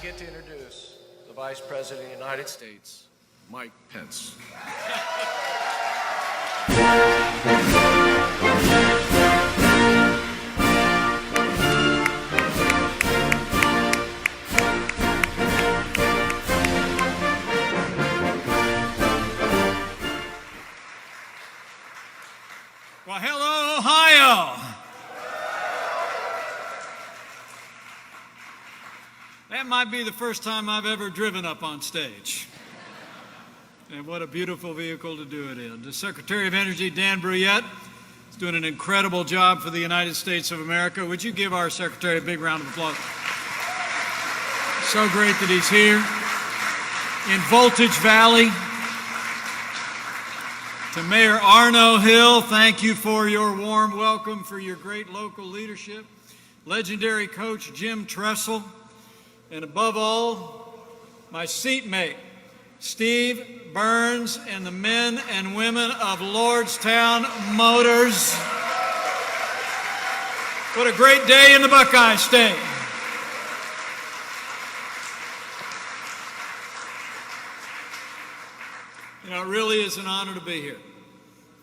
get to introduce the Vice President of the United States, Mike Pence. Well, hello, Ohio. That might be the first time I've ever driven up on stage. And what a beautiful vehicle to do it in. The Secretary of Energy, Dan Brouillette, is doing an incredible job for the United States of America. Would you give our Secretary a big round of applause? So great that he's here. In Voltage Valley, to Mayor Arno Hill, thank you for your warm welcome, for your great local leadership. Legendary coach Jim Tressel, and above all, my seatmate, Steve Burns, and the men and women of Lordstown Motors. What a great day in the Buckeye State. You know, it really is an honor to be here,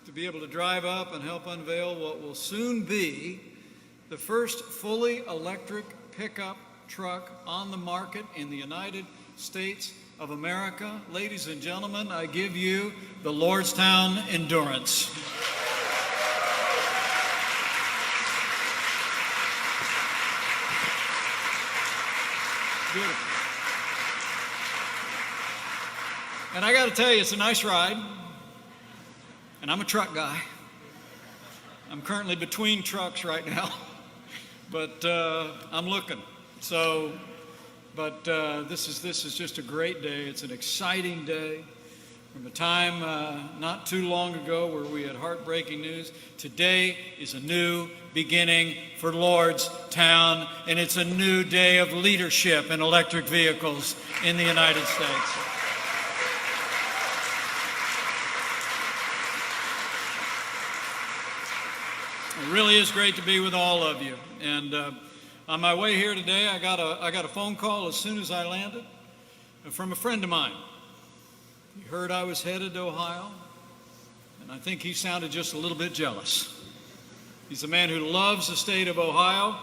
to be able to drive up and help unveil what will soon be the first fully electric pickup truck on the market in the United States of America. Ladies and gentlemen, I give you the Lordstown Endurance. Beautiful. And I got to tell you, it's a nice ride. And I'm a truck guy. I'm currently between trucks right now, but I'm looking. So, but this is just a great day. It's an exciting day. From a time not too long ago where we had heartbreaking news, today is a new beginning for Lordstown, and it's a new day of leadership in electric vehicles in the United States. It really is great to be with all of you. And on my way here today, I got a phone call as soon as I landed from a friend of mine. He heard I was headed to Ohio, and I think he sounded just a little bit jealous. He's a man who loves the state of Ohio,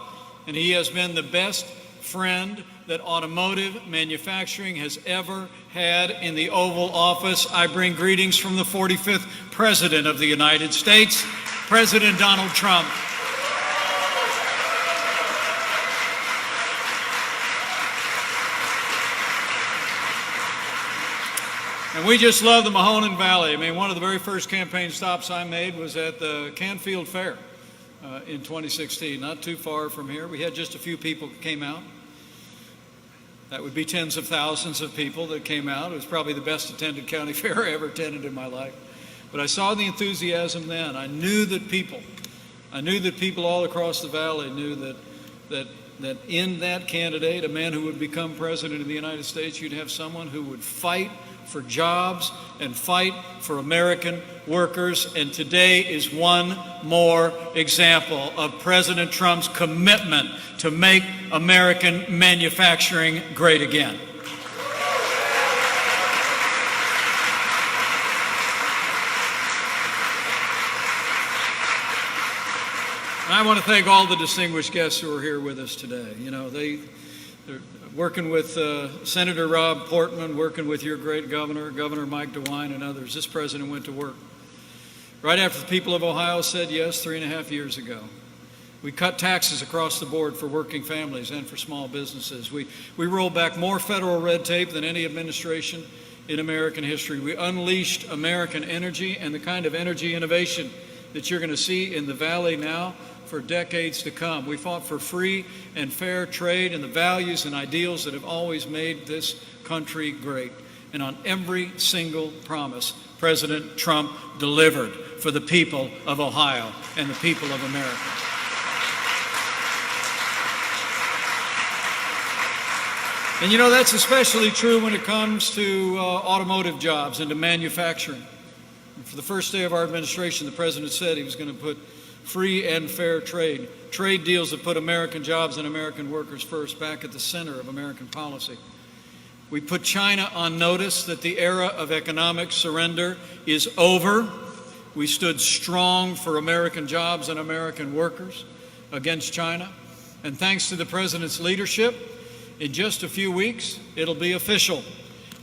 and he has been the best friend that automotive manufacturing has ever had in the Oval Office. I bring greetings from the 45th President of the United States, President Donald Trump. And we just love the Mahoning Valley. I mean, one of the very first campaign stops I made was at the Canfield Fair in 2016, not too far from here. We had just a few people that came out. That would be tens of thousands of people that came out. It was probably the best attended county fair I ever attended in my life. But I saw the enthusiasm then. I knew that people all across the valley knew that in that candidate, a man who would become president of the United States, you'd have someone who would fight for jobs and fight for American workers. And today is one more example of President Trump's commitment to make American manufacturing great again. And I want to thank all the distinguished guests who are here with us today. You know, they're working with Senator Rob Portman, working with your great governor, Governor Mike DeWine, and others. This president went to work right after the people of Ohio said yes 3.5 years ago. We cut taxes across the board for working families and for small businesses. We rolled back more federal red tape than any administration in American history. We unleashed American energy and the kind of energy innovation that you're going to see in the Valley now for decades to come. We fought for free and fair trade and the values and ideals that have always made this country great. And on every single promise, President Trump delivered for the people of Ohio and the people of America. And you know, that's especially true when it comes to automotive jobs and to manufacturing. And for the first day of our administration, the president said he was going to put free and fair trade, trade deals that put American jobs and American workers first, back at the center of American policy. We put China on notice that the era of economic surrender is over. We stood strong for American jobs and American workers against China. And thanks to the President's leadership, in just a few weeks, it'll be official.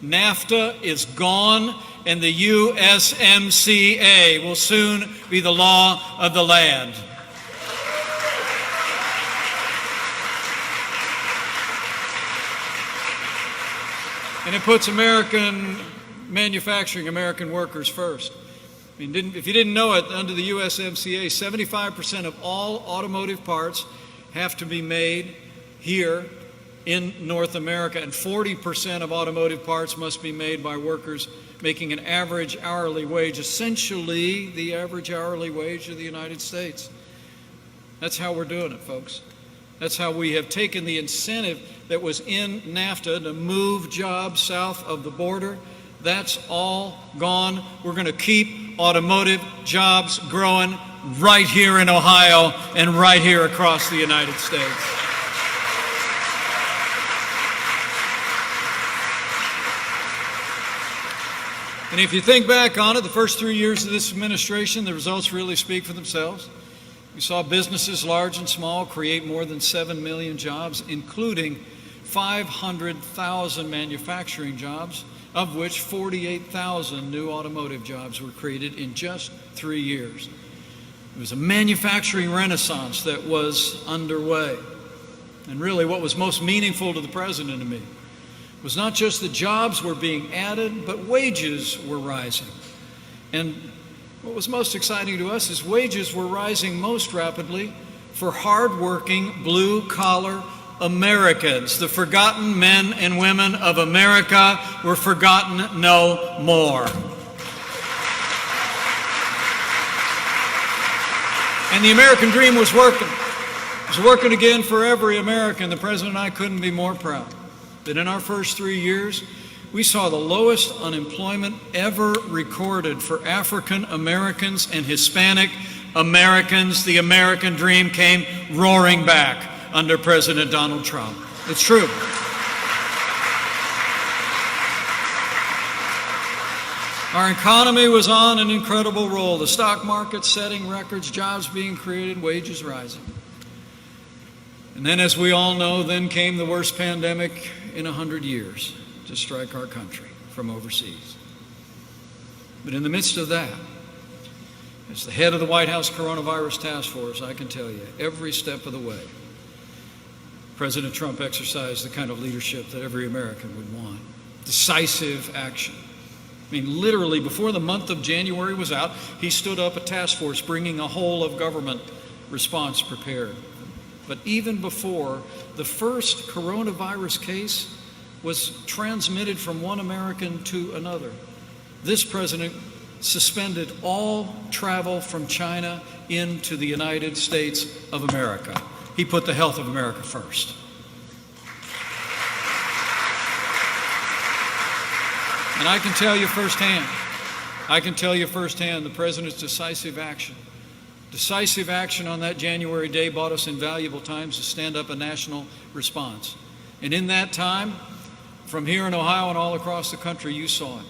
NAFTA is gone, and the USMCA will soon be the law of the land. And it puts American manufacturing, American workers first. I mean, if you didn't know it, under the USMCA, 75% of all automotive parts have to be made here in North America, and 40% of automotive parts must be made by workers making an average hourly wage, essentially the average hourly wage of the United States. That's how we're doing it, folks. That's how we have taken the incentive that was in NAFTA to move jobs south of the border. That's all gone. We're going to keep automotive jobs growing right here in Ohio and right here across the United States. And if you think back on it, the first 3 years of this administration, the results really speak for themselves. We saw businesses large and small create more than 7 million jobs, including 500,000 manufacturing jobs, of which 48,000 new automotive jobs were created in just 3 years. It was a manufacturing renaissance that was underway. And really what was most meaningful to the President and me was not just that jobs were being added, but wages were rising. And what was most exciting to us is wages were rising most rapidly for hardworking, blue-collar Americans. The forgotten men and women of America were forgotten no more. And the American dream was working. It was working again for every American. The President and I couldn't be more proud that in our first 3 years, we saw the lowest unemployment ever recorded for African Americans and Hispanic Americans. The American dream came roaring back under President Donald Trump. It's true. Our economy was on an incredible roll. The stock market setting records, jobs being created, wages rising. And then, as we all know, then came the worst pandemic in 100 years to strike our country from overseas. But in the midst of that, as the head of the White House Coronavirus Task Force, I can tell you, every step of the way, President Trump exercised the kind of leadership that every American would want. Decisive action. I mean, literally, before the month of January was out, he stood up a task force bringing a whole of government response prepared. But even before, the first coronavirus case was transmitted from one American to another, this president suspended all travel from China into the United States of America. He put the health of America first. And I can tell you firsthand, the president's decisive action on that January day bought us invaluable time to stand up a national response. And in that time, from here in Ohio and all across the country, you saw it.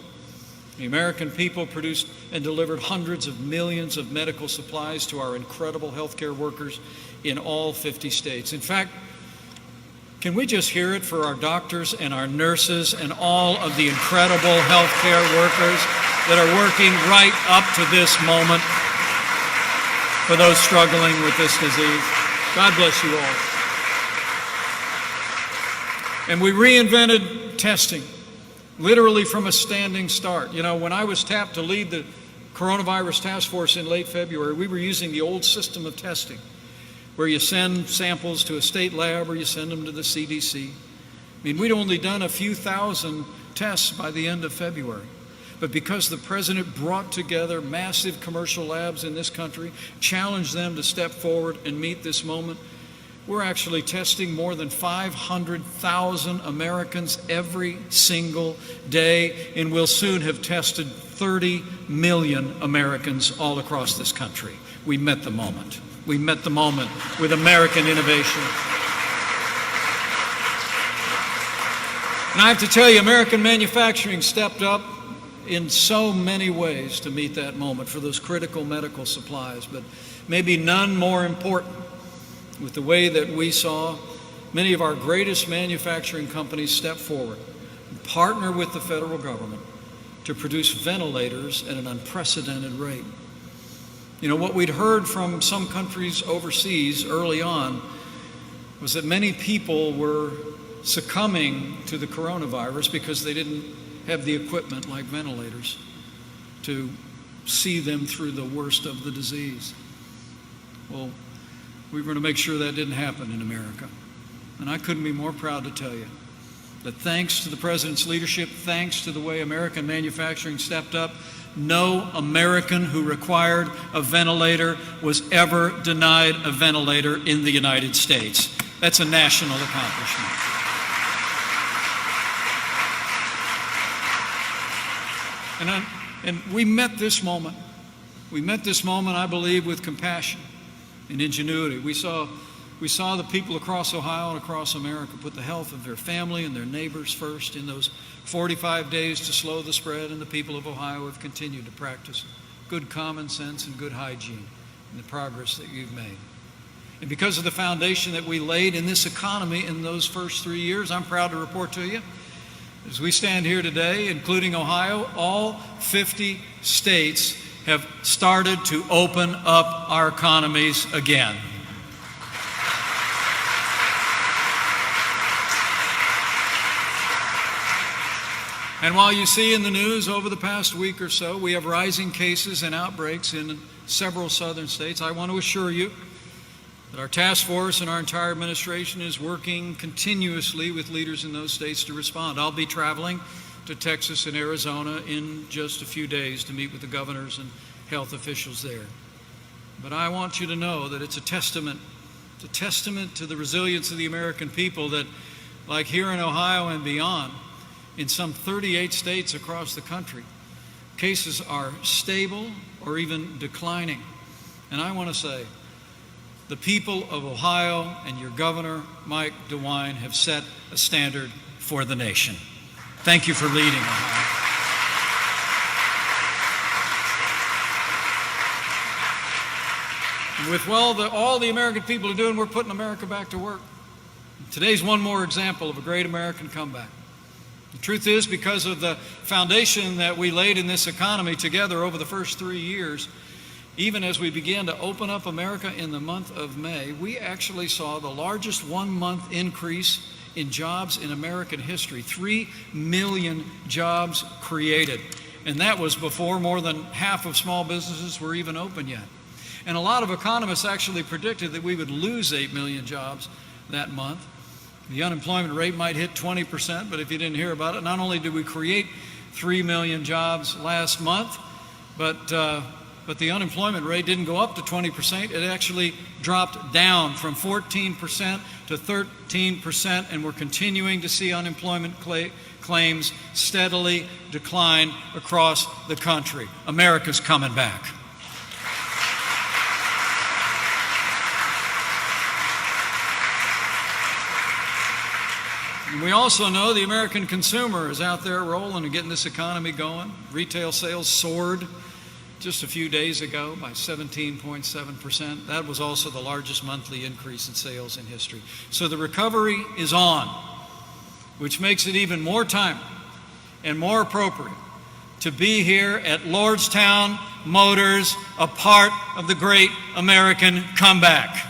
The American people produced and delivered hundreds of millions of medical supplies to our incredible healthcare workers in all 50 states. In fact, can we just hear it for our doctors and our nurses and all of the incredible healthcare workers that are working right up to this moment for those struggling with this disease? God bless you all. And we reinvented testing, literally from a standing start. You know, when I was tapped to lead the Coronavirus Task Force in late February, we were using the old system of testing, where you send samples to a state lab or you send them to the CDC. I mean, we'd only done a few thousand tests by the end of February. But because the president brought together massive commercial labs in this country, challenged them to step forward and meet this moment, we're actually testing more than 500,000 Americans every single day, and we'll soon have tested 30 million Americans all across this country. We met the moment. We met the moment with American innovation. And I have to tell you, American manufacturing stepped up in so many ways to meet that moment for those critical medical supplies, but maybe none more important with the way that we saw many of our greatest manufacturing companies step forward and partner with the federal government to produce ventilators at an unprecedented rate. You know, what we'd heard from some countries overseas early on was that many people were succumbing to the coronavirus because they didn't have the equipment like ventilators to see them through the worst of the disease. Well, we were going to make sure that didn't happen in America. And I couldn't be more proud to tell you that thanks to the President's leadership, thanks to the way American manufacturing stepped up, no American who required a ventilator was ever denied a ventilator in the United States. That's a national accomplishment. And we met this moment. We met this moment, I believe, with compassion and ingenuity. We saw the people across Ohio and across America put the health of their family and their neighbors first in those 45 days to slow the spread, and the people of Ohio have continued to practice good common sense and good hygiene in the progress that you've made. And because of the foundation that we laid in this economy in those first 3 years, I'm proud to report to you, as we stand here today, including Ohio, all 50 states have started to open up our economies again. And while you see in the news over the past week or so, we have rising cases and outbreaks in several southern states, I want to assure you that our task force and our entire administration is working continuously with leaders in those states to respond. I'll be traveling to Texas and Arizona in just a few days to meet with the governors and health officials there. But I want you to know that it's a testament to the resilience of the American people that, like here in Ohio and beyond, in some 38 states across the country, cases are stable or even declining. And I want to say, the people of Ohio and your governor, Mike DeWine, have set a standard for the nation. Thank you for leading Ohio. And with all the American people are doing, we're putting America back to work. Today's one more example of a great American comeback. The truth is, because of the foundation that we laid in this economy together over the first 3 years, even as we began to open up America in the month of May, we actually saw the largest one-month increase in jobs in American history. 3 million jobs created. And that was before more than half of small businesses were even open yet. And a lot of economists actually predicted that we would lose 8 million jobs that month. The unemployment rate might hit 20%, but if you didn't hear about it, not only did we create 3 million jobs last month, but the unemployment rate didn't go up to 20%. It actually dropped down from 14% to 13%, and we're continuing to see unemployment claims steadily decline across the country. America's coming back. And we also know the American consumer is out there rolling and getting this economy going. Retail sales soared just a few days ago by 17.7%. That was also the largest monthly increase in sales in history. So the recovery is on, which makes it even more timely and more appropriate to be here at Lordstown Motors, a part of the great American comeback.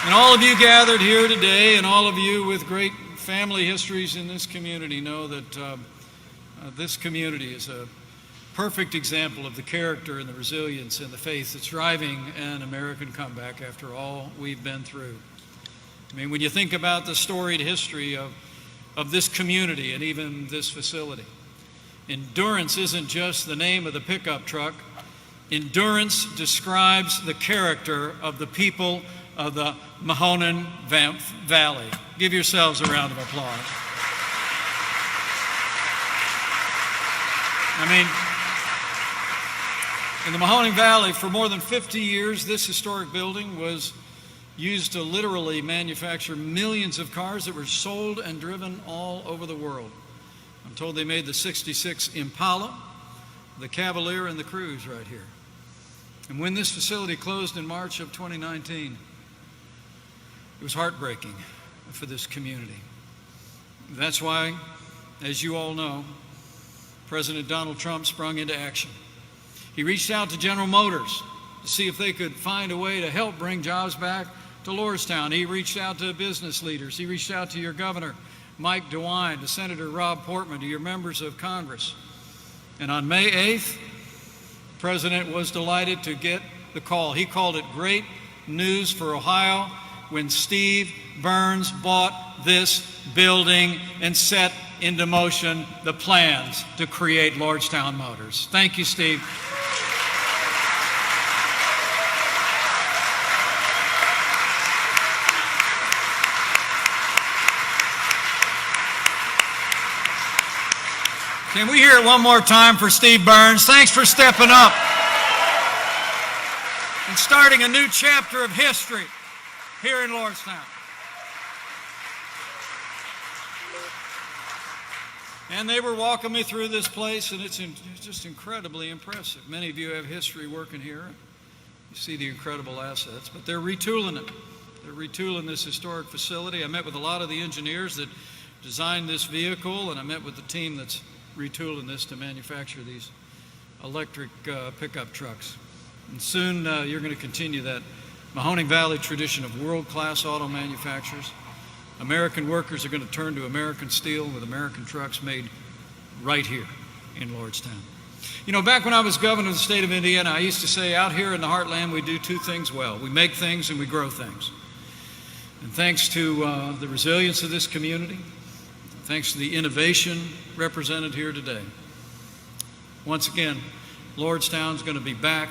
And all of you gathered here today, and all of you with great family histories in this community, know that this community is a perfect example of the character and the resilience and the faith that's driving an American comeback after all we've been through. I mean, when you think about the storied history of this community and even this facility, endurance isn't just the name of the pickup truck. Endurance describes the character of the people of the Mahoning Valley. Give yourselves a round of applause. I mean, in the Mahoning Valley, for more than 50 years, this historic building was used to literally manufacture millions of cars that were sold and driven all over the world. I'm told they made the '66 Impala, the Cavalier, and the Cruze right here. And when this facility closed in March of 2019, it was heartbreaking for this community. That's why, as you all know, President Donald Trump sprung into action. He reached out to General Motors to see if they could find a way to help bring jobs back to Lordstown. He reached out to business leaders. He reached out to your governor, Mike DeWine, to Senator Rob Portman, to your members of Congress. And on May 8th, the President was delighted to get the call. He called it great news for Ohio when Steve Burns bought this building and set into motion the plans to create Lordstown Motors. Thank you, Steve. Can we hear it one more time for Steve Burns? Thanks for stepping up and starting a new chapter of history here in Lordstown. And they were walking me through this place, and it's just incredibly impressive. Many of you have history working here. You see the incredible assets, but they're retooling it. They're retooling this historic facility. I met with a lot of the engineers that designed this vehicle, and I met with the team that's retooling this to manufacture these electric pickup trucks. And soon you're going to continue that Mahoning Valley tradition of world-class auto manufacturers. American workers are going to turn to American steel with American trucks made right here in Lordstown. You know, back when I was governor of the state of Indiana, I used to say out here in the heartland we do two things well. We make things and we grow things. And thanks to the resilience of this community, thanks to the innovation represented here today, once again, Lordstown's going to be back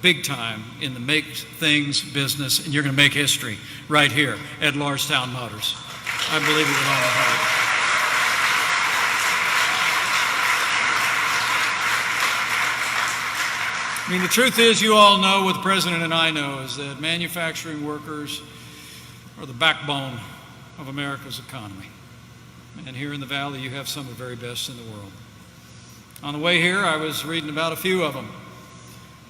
big time in the make things business, and you're going to make history right here at Lordstown Motors. I believe it with all my heart. I mean, the truth is, you all know what the President and I know, is that manufacturing workers are the backbone of America's economy. And here in the Valley, you have some of the very best in the world. On the way here, I was reading about a few of them,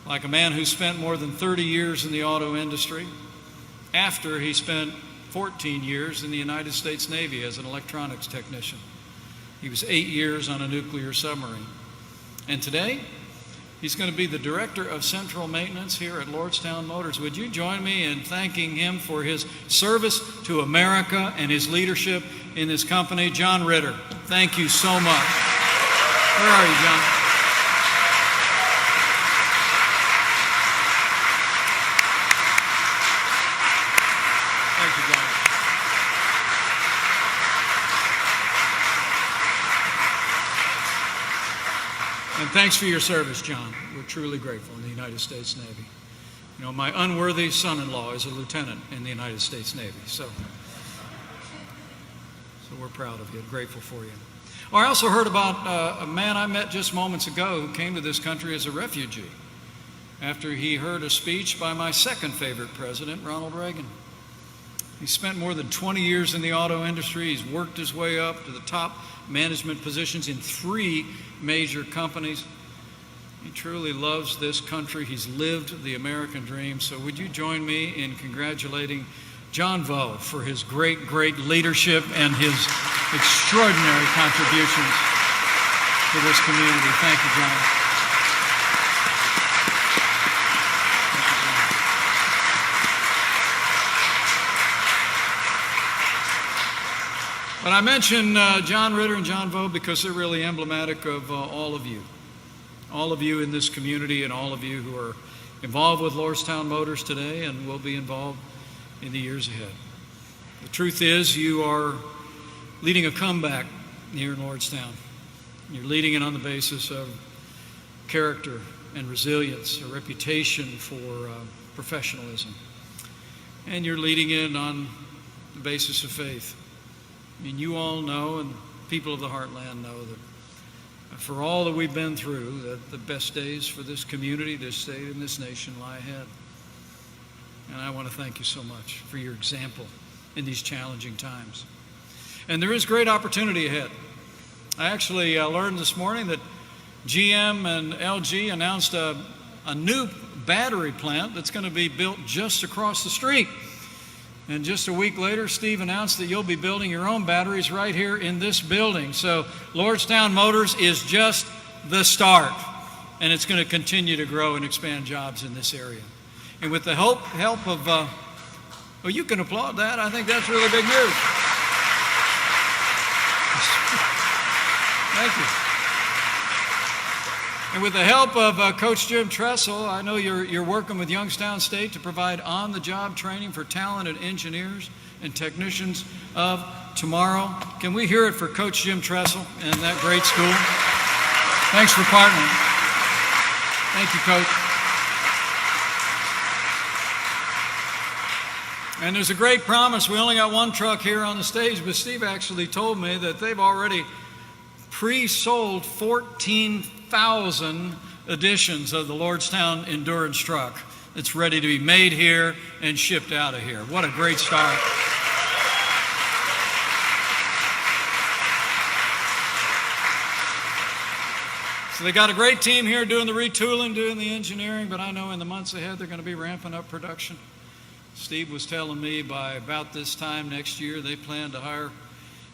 like a man who spent more than 30 years in the auto industry after he spent 14 years in the United States Navy as an electronics technician. He was 8 years on a nuclear submarine. And today, he's going to be the director of central maintenance here at Lordstown Motors. Would you join me in thanking him for his service to America and his leadership in this company? John Ritter, thank you so much. Where are you, John? Thank you, John. And thanks for your service, John. We're truly grateful in the United States Navy. You know, my unworthy son-in-law is a lieutenant in the United States Navy, so we're proud of you, grateful for you. Oh, I also heard about a man I met just moments ago who came to this country as a refugee after he heard a speech by my second favorite president, Ronald Reagan. He spent more than 20 years in the auto industry. He's worked his way up to the top management positions in 3 major companies. He truly loves this country. He's lived the American dream. So would you join me in congratulating John Vo for his great leadership and his extraordinary contributions to this community. Thank you, John. But I mention John Ritter and John Vo because they're really emblematic of all of you in this community, and all of you who are involved with Lordstown Motors today and will be involved in the years ahead. The truth is, you are leading a comeback here in Lordstown. You're leading it on the basis of character and resilience, a reputation for professionalism. And you're leading it on the basis of faith. I mean, you all know, and people of the Heartland know, that for all that we've been through, that the best days for this community, this state, and this nation lie ahead. And I want to thank you so much for your example in these challenging times. And there is great opportunity ahead. I actually learned this morning that GM and LG announced a new battery plant that's going to be built just across the street. And just a week later, Steve announced that you'll be building your own batteries right here in this building. So Lordstown Motors is just the start, and it's going to continue to grow and expand jobs in this area. And with the help of, well, you can applaud that. I think that's really big news. Thank you. And with the help of Coach Jim Tressel, I know you're working with Youngstown State to provide on-the-job training for talented engineers and technicians of tomorrow. Can we hear it for Coach Jim Tressel and that great school? Thanks for partnering. Thank you, Coach. And there's a great promise. We only got one truck here on the stage, but Steve actually told me that they've already pre-sold 14,000 editions of the Lordstown Endurance truck that's ready to be made here and shipped out of here. What a great start. So they got a great team here doing the retooling, doing the engineering, but I know in the months ahead they're going to be ramping up production. Steve was telling me by about this time next year they plan to hire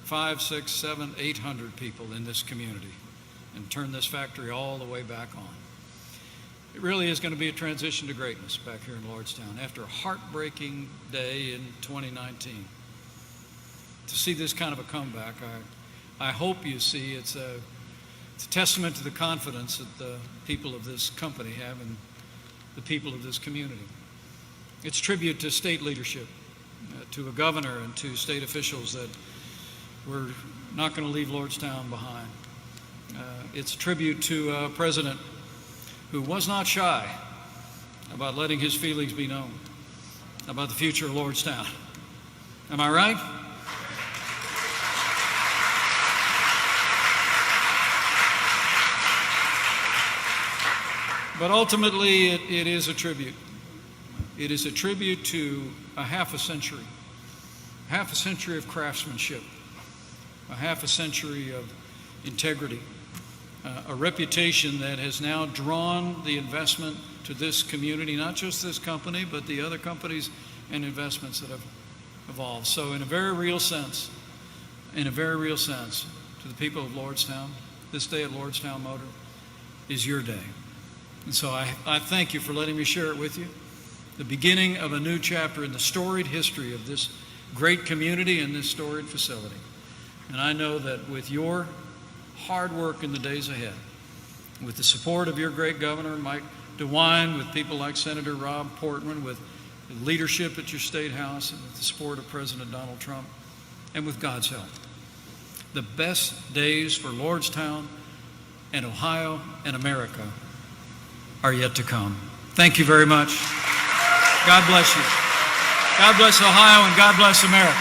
500, 600, 700, 800 people in this community and turn this factory all the way back on. It really is going to be a transition to greatness back here in Lordstown after a heartbreaking day in 2019. To see this kind of a comeback, I hope you see it's a testament to the confidence that the people of this company have in the people of this community. It's tribute to state leadership, to a governor and to state officials that we're not going to leave Lordstown behind. It's a tribute to a president who was not shy about letting his feelings be known about the future of Lordstown. Am I right? But ultimately, it is a tribute. It is a tribute to a half a century of craftsmanship, a half a century of integrity, a reputation that has now drawn the investment to this community, not just this company, but the other companies and investments that have evolved. So in a very real sense, to the people of Lordstown, this day at Lordstown Motors is your day. And so I thank you for letting me share it with you. The beginning of a new chapter in the storied history of this great community and this storied facility. And I know that with your hard work in the days ahead, with the support of your great governor, Mike DeWine, with people like Senator Rob Portman, with the leadership at your state house, and with the support of President Donald Trump, and with God's help, the best days for Lordstown and Ohio and America are yet to come. Thank you very much. God bless you. God bless Ohio and God bless America.